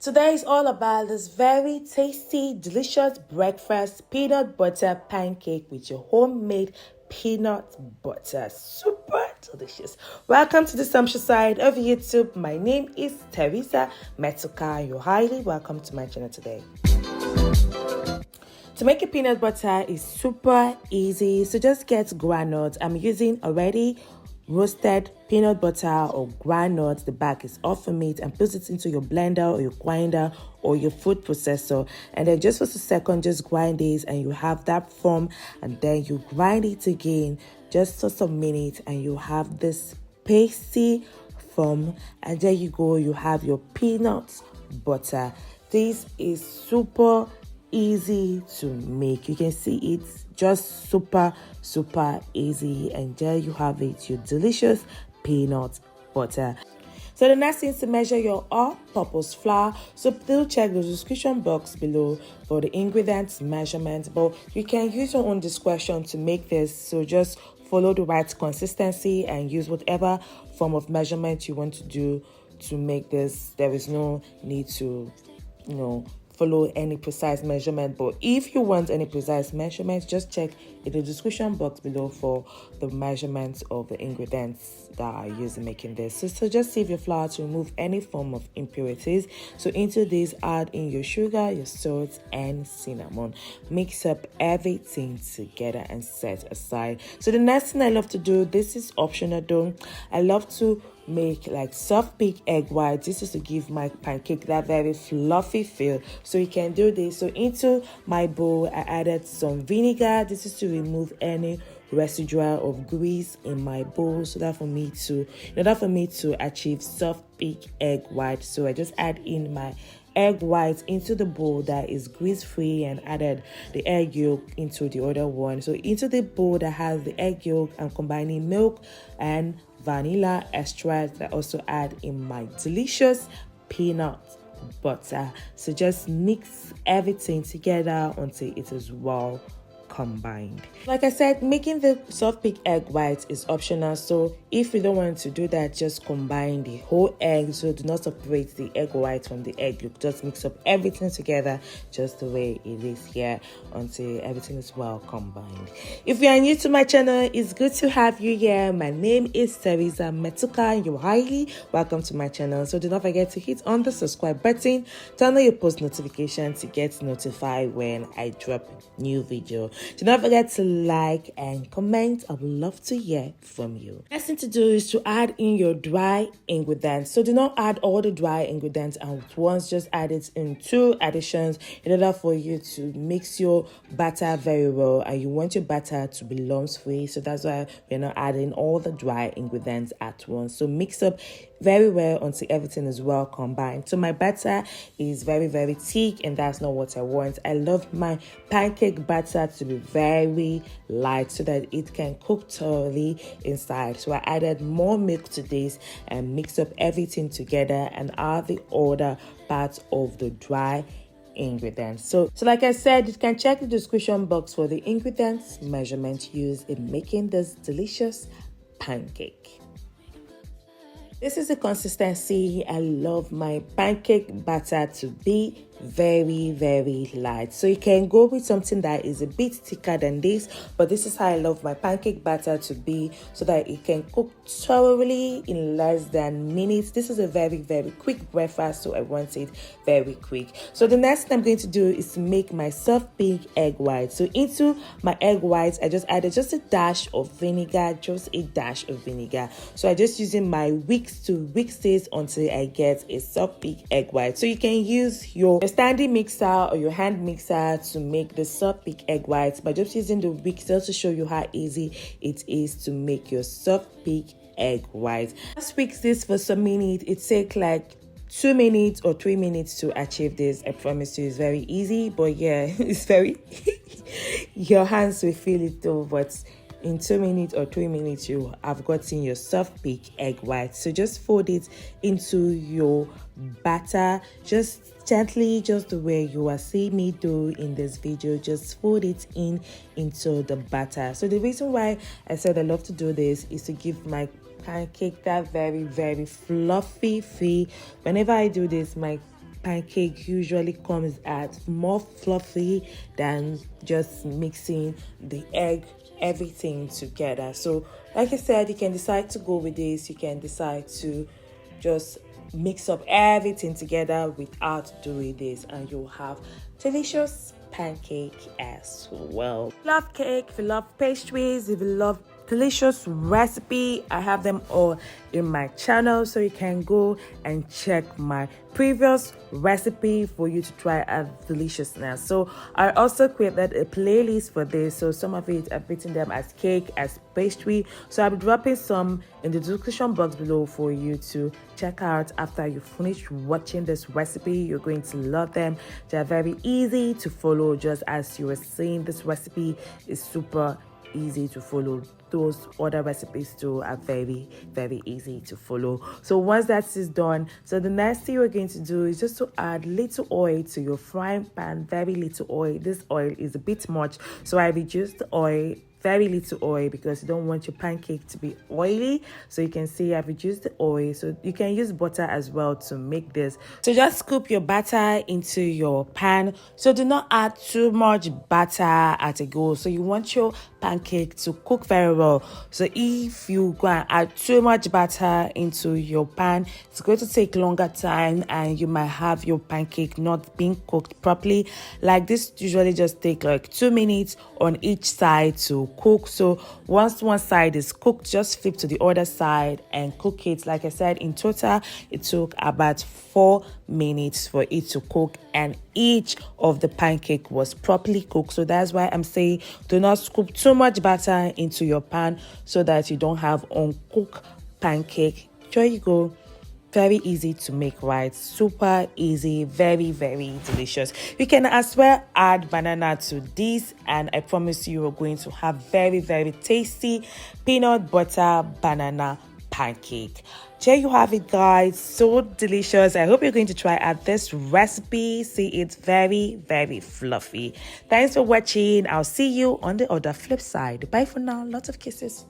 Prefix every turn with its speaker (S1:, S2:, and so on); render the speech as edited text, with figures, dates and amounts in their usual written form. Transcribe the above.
S1: Today is all about this very tasty, delicious breakfast peanut butter pancake with your homemade peanut butter. Super delicious. Welcome to the sumptuous side of YouTube. My name is Teresa Metuka. You're highly welcome to my channel today. To make a peanut butter is super easy. So just get granules. I'm using already roasted peanut butter or granules. The back is off from it, and put it into your blender or your grinder or your food processor, and then just for a second just grind this and you have that form, and then you grind it again just for some minutes and you have this pasty form, and there you go, you have your peanut butter. This is super easy to make. You can see it's just super easy, and there you have it, your delicious peanut butter. So the next thing is to measure your all-purpose flour. So do check the description box below for the ingredients measurements, but you can use your own discretion to make this. So just follow the right consistency and use whatever form of measurement you want to do to make this. There is no need to follow any precise measurement, but if you want any precise measurements, just check in the description box below for the measurements of the ingredients that I use in making this. So just save your flour to remove any form of impurities. So into this, add in your sugar, your salt, and cinnamon. Mix up everything together and set aside. So the next thing I love to do, this is optional though, I love to make like soft baked egg whites. This is to give my pancake that very fluffy feel. So you can do this. So into my bowl, I added some vinegar. This is to remove any residual of grease in my bowl, so that for me to achieve soft baked egg white. So I just add in my egg whites into the bowl that is grease free, and added the egg yolk into the other one. So into the bowl that has the egg yolk, I'm combining milk and vanilla extract. I also add in my delicious peanut butter. So just mix everything together until it is well combined. Like I said, making the soft baked egg white is optional, so if you don't want to do that, just combine the whole egg. So do not separate the egg white from the egg yolk. Just mix up everything together just the way it is here until everything is well combined. If you are new to my channel, it's good to have you here. My name is Teresa Metuka, and you're highly welcome to my channel. So do not forget to hit on the subscribe button, turn on your post notification to get notified when I drop new video. Do not forget to like and comment. I would love to hear from you. Next thing to do is to add in your dry ingredients. So do not add all the dry ingredients at once. Just add it in two additions in order for you to mix your batter very well. And you want your batter to be lumps free. So that's why we're not adding all the dry ingredients at once. So mix up very well until everything is well combined. So my batter is very thick, and that's not what I want. I love my pancake batter to be very light so that it can cook thoroughly inside. So I added more milk to this and mix up everything together, and add the other parts of the dry ingredients. So like I said, you can check the description box for the ingredients measurement used in making this delicious pancake. This is the consistency I love my pancake batter to be. Very light. So you can go with something that is a bit thicker than this, but this is how I love my pancake batter to be, so that it can cook thoroughly in less than minutes. This is a very quick breakfast, so I want it very quick. So the next thing I'm going to do is to make my soft baked egg white. So into my egg whites, I just added just a dash of vinegar. So I just using my whisk to whisk this until I get a soft baked egg white. So you can use your standing mixer or your hand mixer to make the soft baked egg whites, but just using the whisk to show you how easy it is to make your soft baked egg white. Just whisk this for some minutes. It takes like 2 minutes or 3 minutes to achieve this. I promise you, it's very easy, but yeah, it's very your hands will feel it though, but in 2 minutes or 3 minutes you have gotten your soft baked egg white. So just fold it into your batter, just gently, just the way you are seeing me do in this video. Just fold it into the batter. So the reason why I said I love to do this is to give my pancake that very fluffy feel. Whenever I do this, my pancake usually comes at more fluffy than just mixing the egg everything together. So like I said, you can decide to go with this, you can decide to just mix up everything together without doing this, and you'll have delicious pancake as well. If you love cake, if you love pastries, if you love delicious recipe, I have them all in my channel, so you can go and check my previous recipe for you to try a deliciousness. So I also created a playlist for this, so some of it I've written them as cake, as pastry, so I'll be dropping some in the description box below for you to check out after you finish watching this recipe. You're going to love them. They're very easy to follow, just as you were saying. This recipe is super easy to follow. Those other recipes too are very easy to follow. So once that is done, so the next thing we're going to do is just to add little oil to your frying pan. Very little oil. This oil is a bit much, so I reduced the oil, very little oil, because you don't want your pancake to be oily. So you can see I've reduced the oil, so you can use butter as well to make this. So just scoop your batter into your pan. So do not add too much batter at a go. So you want your pancake to cook very well. So if you go and add too much batter into your pan, it's going to take longer time and you might have your pancake not being cooked properly. Like this usually just take like 2 minutes on each side to cook. So once one side is cooked, just flip to the other side and cook it. Like I said, in total it took about 4 minutes for it to cook, and each of the pancake was properly cooked. So that's why I'm saying do not scoop too much batter into your pan so that you don't have uncooked pancake. There you go. Very easy to make, right? Super easy, very delicious. You can as well add banana to this, and I promise you are going to have very tasty peanut butter banana pancake. There you have it, guys. So delicious. I hope you're going to try out this recipe. See, it's very fluffy. Thanks for watching. I'll see you on the other flip side. Bye for now. Lots of kisses.